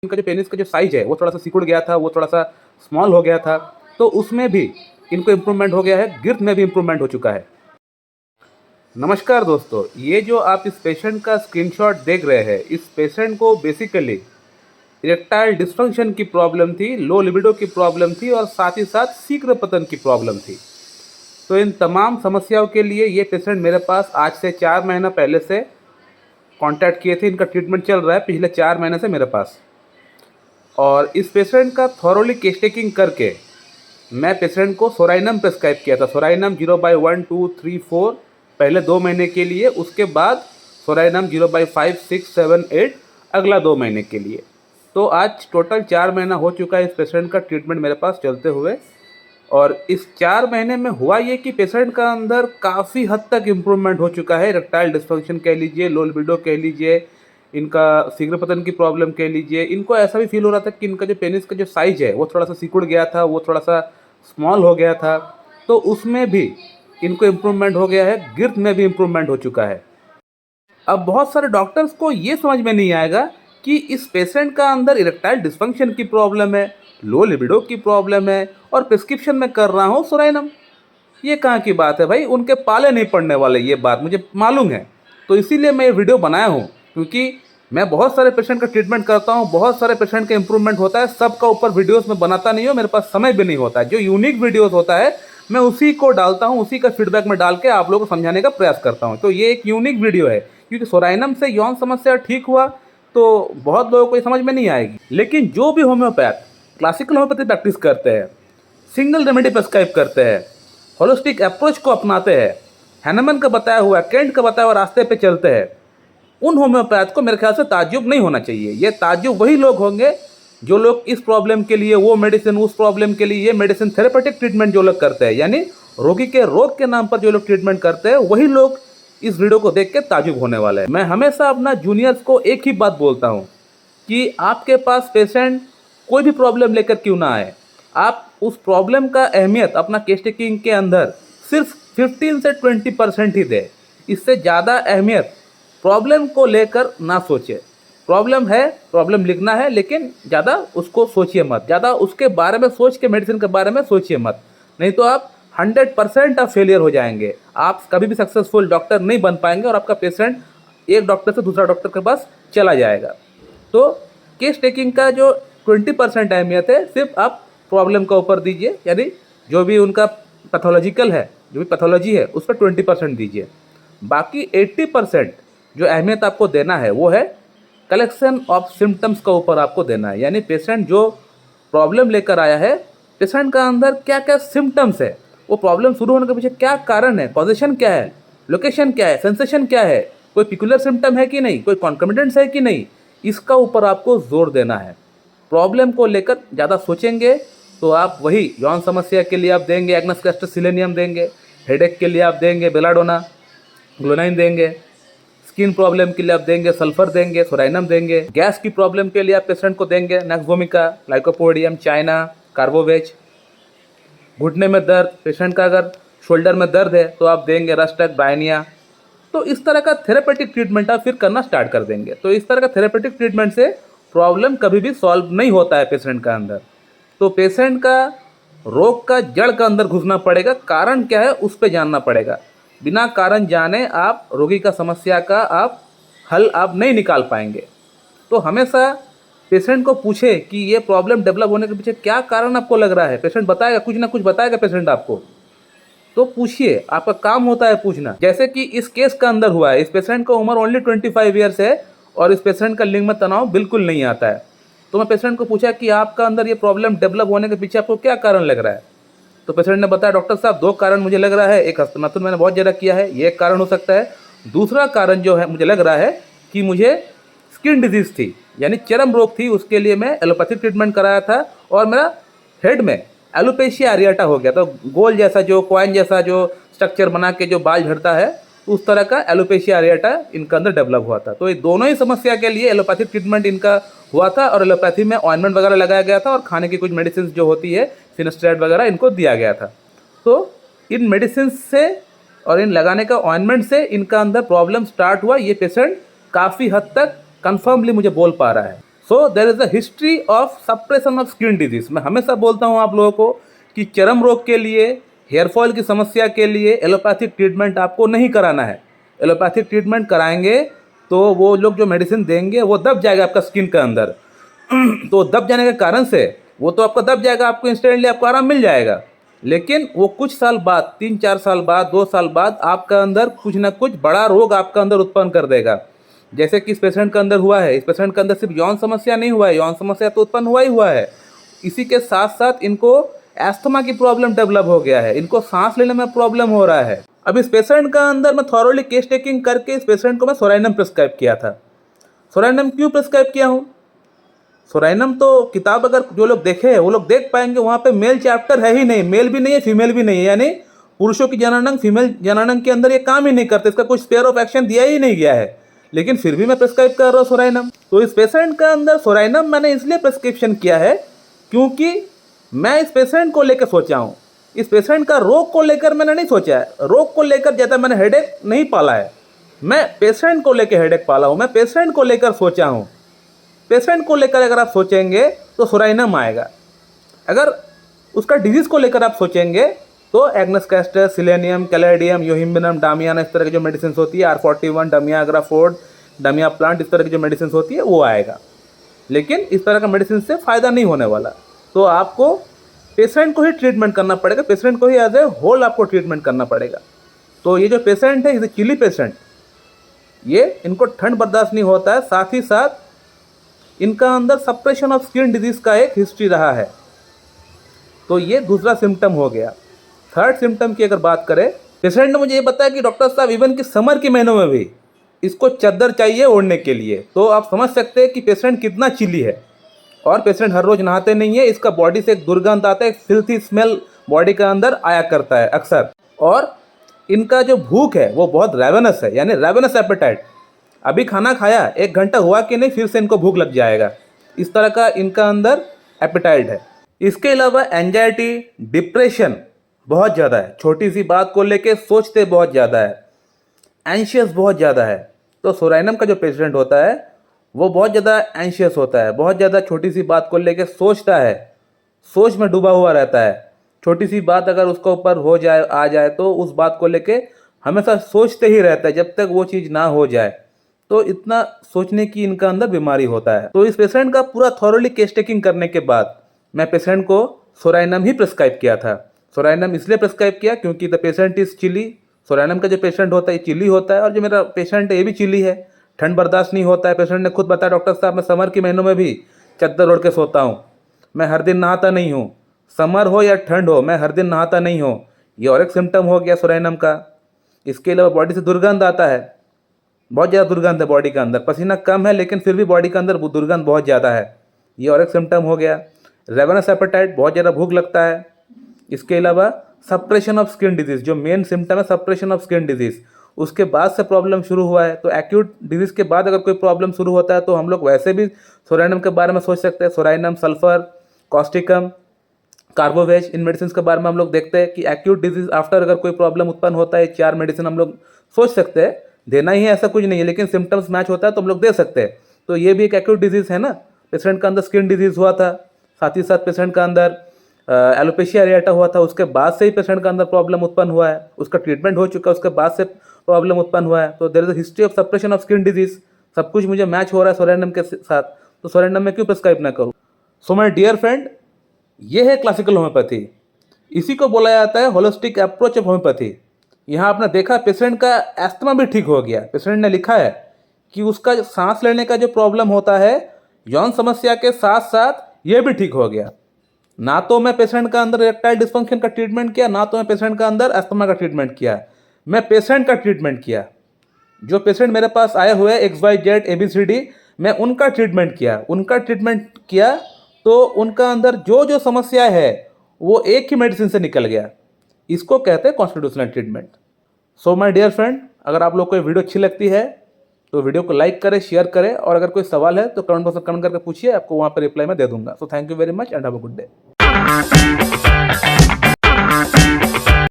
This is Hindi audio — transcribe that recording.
इनका जो पेनिस का जो साइज है वो थोड़ा सा सिकुड़ गया था, वो थोड़ा सा स्मॉल हो गया था, तो उसमें भी इनको इम्प्रूवमेंट हो गया है, गिर्थ में भी इम्प्रूवमेंट हो चुका है। नमस्कार दोस्तों, ये जो आप इस पेशेंट का स्क्रीनशॉट देख रहे हैं, इस पेशेंट को बेसिकली इरेक्टाइल डिस्फंक्शन की प्रॉब्लम थी, लो लिबिडो की प्रॉब्लम थी और साथ ही साथ शीघ्र पतन की प्रॉब्लम थी। तो इन तमाम समस्याओं के लिए ये पेशेंट मेरे पास आज से 4 महीना पहले से कांटेक्ट किए थे। इनका ट्रीटमेंट चल रहा है पिछले 4 महीने से मेरे पास। और इस पेशेंट का थॉरोली केस टेकिंग करके मैं पेशेंट को सोराइनम प्रेस्क्राइब किया था। सोराइनम 0/1, 2, 3, 4 पहले 2 महीने के लिए, उसके बाद सोराइनम 0/5, 6, 7, 8 अगला 2 महीने के लिए। तो आज टोटल 4 महीना हो चुका है इस पेशेंट का ट्रीटमेंट मेरे पास चलते हुए। और इस 4 महीने में हुआ ये कि पेशेंट का अंदर काफ़ी हद तक इम्प्रूवमेंट हो चुका है। इरेक्टाइल डिस्फंक्शन कह लीजिए, लो लिबिडो कह लीजिए, इनका शीघ्र पतन की प्रॉब्लम कह लीजिए। इनको ऐसा भी फील हो रहा था कि इनका जो पेनिस का जो साइज है वो थोड़ा सा सिकुड़ गया था, वो थोड़ा सा स्मॉल हो गया था, तो उसमें भी इनको इम्प्रूवमेंट हो गया है, गिर्थ में भी इम्प्रूवमेंट हो चुका है। अब बहुत सारे डॉक्टर्स को ये समझ में नहीं आएगा कि इस पेशेंट का अंदर इरेक्टाइल डिस्फंक्शन की प्रॉब्लम है, लो लिबिडो की प्रॉब्लम है और प्रिस्क्रिप्शन में कर रहा हूँ सोराइनम। ये कहाँ की बात है भाई, उनके पाले नहीं पड़ने वाले, ये बात मुझे मालूम है। तो इसीलिए मैं ये वीडियो बनाया हूँ, क्योंकि मैं बहुत सारे पेशेंट का ट्रीटमेंट करता हूँ, बहुत सारे पेशेंट का इंप्रूवमेंट होता है, सबका ऊपर वीडियोस में बनाता नहीं हूँ, मेरे पास समय भी नहीं होता है। जो यूनिक वीडियोस होता है मैं उसी को डालता हूँ, उसी का फीडबैक में डाल के आप लोगों को समझाने का प्रयास करता हूँ। तो ये एक यूनिक वीडियो है, क्योंकि सोराइनम से यौन समस्या ठीक हुआ तो बहुत लोगों को ये समझ में नहीं आएगी। लेकिन जो भी होम्योपैथ क्लासिकल होम्योपैथी प्रैक्टिस करते हैं, सिंगल रेमेडी प्रेस्क्राइब करते हैं, होलिस्टिक अप्रोच को अपनाते हैं, हैनमन का बताया हुआ, केंट का बताया हुआ रास्ते पे चलते हैं, उन होम्योपैथ को मेरे ख्याल से ताज्जुब नहीं होना चाहिए। ये ताज्जुब वही लोग होंगे जो लोग इस प्रॉब्लम के लिए वो मेडिसिन, उस प्रॉब्लम के लिए ये मेडिसिन, थेरेपेटिक ट्रीटमेंट जो लोग करते हैं, यानी रोगी के रोग के नाम पर जो लोग ट्रीटमेंट करते हैं, वही लोग इस वीडियो को देख के ताज्जुब होने वाले हैं। मैं हमेशा अपना जूनियर्स को एक ही बात बोलता हूँ कि आपके पास पेशेंट कोई भी प्रॉब्लम लेकर क्यों ना आए, आप उस प्रॉब्लम का अहमियत अपना केस टेकिंग के अंदर सिर्फ 15 से 20% ही दें। इससे ज़्यादा अहमियत प्रॉब्लम को लेकर ना सोचे। प्रॉब्लम है, प्रॉब्लम लिखना है, लेकिन ज़्यादा उसको सोचिए मत, ज़्यादा उसके बारे में सोच के मेडिसिन के बारे में सोचिए मत, नहीं तो आप 100% आप फेलियर हो जाएंगे। आप कभी भी सक्सेसफुल डॉक्टर नहीं बन पाएंगे और आपका पेशेंट एक डॉक्टर से दूसरा डॉक्टर के पास चला जाएगा। तो केस टेकिंग का जो 20% अहमियत है सिर्फ आप प्रॉब्लम का ऊपर दीजिए, यानी जो भी उनका पैथोलॉजिकल है, जो भी पैथोलॉजी है उस पर 20% दीजिए। बाकी 80% जो अहमियत आपको देना है वो है कलेक्शन ऑफ सिम्टम्स का ऊपर आपको देना है। यानी पेशेंट जो प्रॉब्लम लेकर आया है, पेशेंट का अंदर क्या क्या सिम्टम्स है, वो प्रॉब्लम शुरू होने के पीछे क्या कारण है, कॉजेशन क्या है, लोकेशन क्या है, सेंसेशन क्या है, कोई पिकुलर सिम्टम है कि नहीं, कोई कॉन्कमिटेंस है कि नहीं, इसका ऊपर आपको जोर देना है। प्रॉब्लम को लेकर ज़्यादा सोचेंगे तो आप वही यौन समस्या के लिए आप देंगे एग्नस कैस्टर सिलेनियम देंगे, हेडेक के लिए आप देंगे बेलाडोना ग्लोनाइन देंगे, स्किन प्रॉब्लम के लिए आप देंगे सल्फर देंगे, सोराइनम देंगे, गैस की प्रॉब्लम के लिए आप पेशेंट को देंगे नैक्सवोमिका, लाइकोपोडियम, चाइना, कार्बोवेज। घुटने में दर्द, पेशेंट का अगर शोल्डर में दर्द है तो आप देंगे रस्टक, ब्रायनिया। तो इस तरह का थेरेपेटिक ट्रीटमेंट आप फिर करना स्टार्ट कर देंगे। तो इस तरह का थेरेपेटिक ट्रीटमेंट से प्रॉब्लम कभी भी सॉल्व नहीं होता है पेशेंट का अंदर। तो पेशेंट का रोग का जड़ का अंदर घुसना पड़ेगा, कारण क्या है उस पर जानना पड़ेगा। बिना कारण जाने आप रोगी का समस्या का आप हल आप नहीं निकाल पाएंगे। तो हमेशा पेशेंट को पूछे कि ये प्रॉब्लम डेवलप होने के पीछे क्या कारण आपको लग रहा है। पेशेंट बताएगा, कुछ ना कुछ बताएगा पेशेंट आपको, तो पूछिए, आपका काम होता है पूछना। जैसे कि इस केस का अंदर हुआ है, इस पेशेंट का उम्र ओनली 25 ईयर्स है और इस पेशेंट का लिंग में तनाव बिल्कुल नहीं आता है। तो मैं पेशेंट को पूछा कि आपका अंदर ये प्रॉब्लम डेवलप होने के पीछे आपको क्या कारण लग रहा है। तो पेशेंट ने बताया, डॉक्टर साहब 2 कारण मुझे लग रहा है, एक हस्तनातुन मैंने बहुत ज़्यादा किया है, ये एक कारण हो सकता है। दूसरा कारण जो है मुझे लग रहा है कि मुझे स्किन डिजीज़ थी, यानी चर्म रोग थी, उसके लिए मैं एलोपैथिक ट्रीटमेंट कराया था और मेरा हेड में एलोपेशिया एरियाटा हो गया। तो गोल जैसा जो कॉइन जैसा जो स्ट्रक्चर बना के जो बाल झड़ता है, उस तरह का एलोपेशिया एरियाटा इनका अंदर डेवलप हुआ था। तो ये दोनों ही समस्या के लिए एलोपैथिक ट्रीटमेंट इनका हुआ था और एलोपैथी में ऑइंटमेंट वगैरह लगाया गया था और खाने की कुछ मेडिसिन जो होती है फिनेस्ट्रेट वगैरह इनको दिया गया था। तो इन मेडिसिन से और इन लगाने का ऑइंटमेंट से इनका अंदर प्रॉब्लम स्टार्ट हुआ। ये पेशेंट काफ़ी हद तक कन्फर्मली मुझे बोल पा रहा है। So there is a history of suppression of skin disease. मैं हमेशा बोलता हूँ आप लोगों को कि चर्म रोग के लिए, हेयर फॉल की समस्या के लिए एलोपैथिक ट्रीटमेंट आपको नहीं कराना है। एलोपैथिक ट्रीटमेंट कराएंगे तो वो लोग जो मेडिसिन देंगे वो दब जाएगा आपका स्किन के अंदर। तो दब जाने के कारण से वो तो आपका दब जाएगा, आपको इंस्टेंटली आपको आराम मिल जाएगा, लेकिन वो कुछ साल बाद, 3-4 साल बाद, 2 साल बाद आपका अंदर कुछ ना कुछ बड़ा रोग आपका अंदर उत्पन्न कर देगा। जैसे कि इस पेशेंट के अंदर हुआ है। इस पेशेंट के अंदर सिर्फ यौन समस्या नहीं हुआ है, यौन समस्या तो उत्पन्न हुआ ही हुआ है, इसी के साथ साथ इनको एस्थमा की प्रॉब्लम डेवलप हो गया है, इनको सांस लेने में प्रॉब्लम हो रहा है। अब इस पेशेंट का अंदर मैं थॉरोली केस टेकिंग करके इस पेशेंट को मैं सोराइनम प्रिस्क्राइब किया था। सोराइनम क्यों प्रिस्क्राइब किया हूँ? सोराइनम तो किताब अगर जो लोग देखे हैं वो लोग देख पाएंगे, वहाँ पे मेल चैप्टर है ही नहीं, मेल भी नहीं है, फीमेल भी नहीं है, यानी पुरुषों की जननांग फीमेल जननांग के अंदर ये काम ही नहीं करते, इसका कोई स्पेयर ऑफ एक्शन दिया ही नहीं गया है, लेकिन फिर भी मैं प्रिस्क्राइब कर रहा हूँ सोराइनम। तो इस पेशेंट का अंदर सोराइनम मैंने इसलिए प्रिस्क्रिप्शन किया है क्योंकि मैं इस पेशेंट को लेकर सोचा हूँ। इस पेशेंट का रोग को लेकर मैंने नहीं सोचा है, रोग को लेकर ज़्यादा मैंने हेडेक नहीं पाला है, मैं पेशेंट को लेकर हेडेक पाला हूँ, मैं पेशेंट को लेकर सोचा हूँ। पेशेंट को लेकर अगर आप सोचेंगे तो सोराइनम आएगा, अगर उसका डिजीज़ को लेकर आप सोचेंगे तो एग्नस कैस्टर, सिलेनियम, कैलेडियम, योहिम्बिनम, डामियाना, इस तरह की जो मेडिसिन होती है, R41, डमियाग्रा फोर्ड, डमिया प्लांट, इस तरह की जो मेडिसिन होती है वो आएगा, लेकिन इस तरह का मेडिसिन से फ़ायदा नहीं होने वाला। तो आपको पेशेंट को ही ट्रीटमेंट करना पड़ेगा, पेशेंट को ही एज ए होल आपको ट्रीटमेंट करना पड़ेगा। तो ये जो पेशेंट है, इसे चिली पेशेंट, ये इनको ठंड बर्दाश्त नहीं होता है, साथ ही साथ इनका अंदर सप्रेशन ऑफ स्किन डिजीज़ का एक हिस्ट्री रहा है। तो ये दूसरा सिम्टम हो गया। थर्ड सिम्टम की अगर बात करें, पेशेंट ने मुझे ये बताया कि डॉक्टर साहब इवन कि समर के महीनों में भी इसको चादर चाहिए ओढ़ने के लिए। तो आप समझ सकते हैं कि पेशेंट कितना चिली है, और पेशेंट हर रोज़ नहाते नहीं है, इसका बॉडी से एक दुर्गंध आता है, एक फिल्थी स्मेल बॉडी के अंदर आया करता है अक्सर, और इनका जो भूख है वो बहुत रेवेनस है, यानी रेवेनस एपेटाइट। अभी खाना खाया, 1 घंटा हुआ कि नहीं, फिर से इनको भूख लग जाएगा, इस तरह का इनका अंदर एपेटाइट है। इसके अलावा एंजाइटी, डिप्रेशन बहुत ज़्यादा है, छोटी सी बात को लेके सोचते बहुत ज़्यादा है, एंशियस बहुत ज़्यादा है। तो सोराइनम का जो पेशेंट होता है वो बहुत ज़्यादा एंशियस होता है, बहुत ज़्यादा छोटी सी बात को लेके सोचता है, सोच में डूबा हुआ रहता है। छोटी सी बात अगर उसके ऊपर हो जाए, आ जाए, तो उस बात को लेके हमेशा सोचते ही रहता है जब तक वो चीज़ ना हो जाए। तो इतना सोचने की इनका अंदर बीमारी होता है। तो इस पेशेंट का पूरा थॉरोली केस टेकिंग करने के बाद मैं पेशेंट को सोराइनम ही प्रिस्क्राइब किया था। सोराइनम इसलिए प्रिस्क्राइब किया क्योंकि the patient is chilly. Psorinum का जो पेशेंट होता है चिली होता है, और जो मेरा पेशेंट है ये भी चिली है, ठंड बर्दाश्त नहीं होता है। पेशेंट ने खुद बताया, डॉक्टर साहब मैं समर के महीनों में भी चद्दर ओढ़ के सोता हूँ, मैं हर दिन नहाता नहीं हूँ, समर हो या ठंड हो मैं हर दिन नहाता नहीं हूँ। ये और एक सिम्टम हो गया सोराइनम का। इसके अलावा बॉडी से दुर्गंध आता है, बहुत ज़्यादा दुर्गंध है बॉडी के अंदर, पसीना कम है लेकिन फिर भी बॉडी के अंदर दुर्गंध बहुत ज़्यादा है, ये और एक सिम्टम हो गया। रेवेनस एपेटाइट, बहुत ज़्यादा भूख लगता है। इसके अलावा सप्रेशन ऑफ स्किन डिजीज़, जो मेन सिम्टम है सप्रेशन ऑफ स्किन डिजीज़, उसके बाद से प्रॉब्लम शुरू हुआ है। तो एक्यूट डिजीज़ के बाद अगर कोई प्रॉब्लम शुरू होता है तो हम लोग वैसे भी सोराइनम के बारे में सोच सकते हैं। सोराइनम, सल्फर, कॉस्टिकम, कार्बोवेज, इन मेडिसिन के बारे में हम लोग देखते हैं कि एक्यूट डिजीज़ आफ्टर अगर कोई प्रॉब्लम उत्पन्न होता है, 4 मेडिसिन हम लोग सोच सकते हैं, देना ही है ऐसा कुछ नहीं है, लेकिन सिम्टम्स मैच होता है तो हम लोग दे सकते हैं। तो ये भी एक एक्यूट डिजीज़ है ना, पेशेंट का अंदर स्किन डिजीज़ हुआ था, साथ ही साथ पेशेंट का अंदर एलोपेशिया एरिएटा हुआ था, उसके बाद से ही पेशेंट का अंदर प्रॉब्लम उत्पन्न हुआ है, उसका ट्रीटमेंट हो चुका है, उसके बाद से प्रॉब्लम उत्पन्न हुआ है। तो there is a history of suppression of skin disease, सब कुछ मुझे मैच हो रहा है सोराइनम के साथ, तो सोराइनम में क्यों प्रिस्क्राइब ना करूँ। सो माय डियर फ्रेंड, ये है क्लासिकल होम्योपैथी, इसी को बोला जाता है होलिस्टिक अप्रोच ऑफ होम्योपैथी। यहाँ आपने देखा पेशेंट का एस्थमा भी ठीक हो गया। पेशेंट ने लिखा है कि उसका सांस लेने का जो प्रॉब्लम होता है यौन समस्या के साथ साथ ये भी ठीक हो गया। ना तो मैं पेशेंट का अंदर इरेक्टाइल डिस्फंक्शन का ट्रीटमेंट किया, ना तो मैं पेशेंट का अंदर एस्थमा का ट्रीटमेंट किया, मैं पेशेंट का ट्रीटमेंट किया। जो पेशेंट मेरे पास आए हुए XYZ ABCD, मैं उनका ट्रीटमेंट किया, तो उनका अंदर जो जो समस्या है वो एक ही मेडिसिन से निकल गया। इसको कहते हैं constitutional treatment. So my dear friend, अगर आप लोग को ये वीडियो अच्छी लगती है तो वीडियो को लाइक करें, शेयर करें, और अगर कोई सवाल है तो कमेंट बॉक्स में कमेंट करके पूछिए, आपको वहाँ पर रिप्लाई मैं दे दूंगा। So thank you very much and have a good day.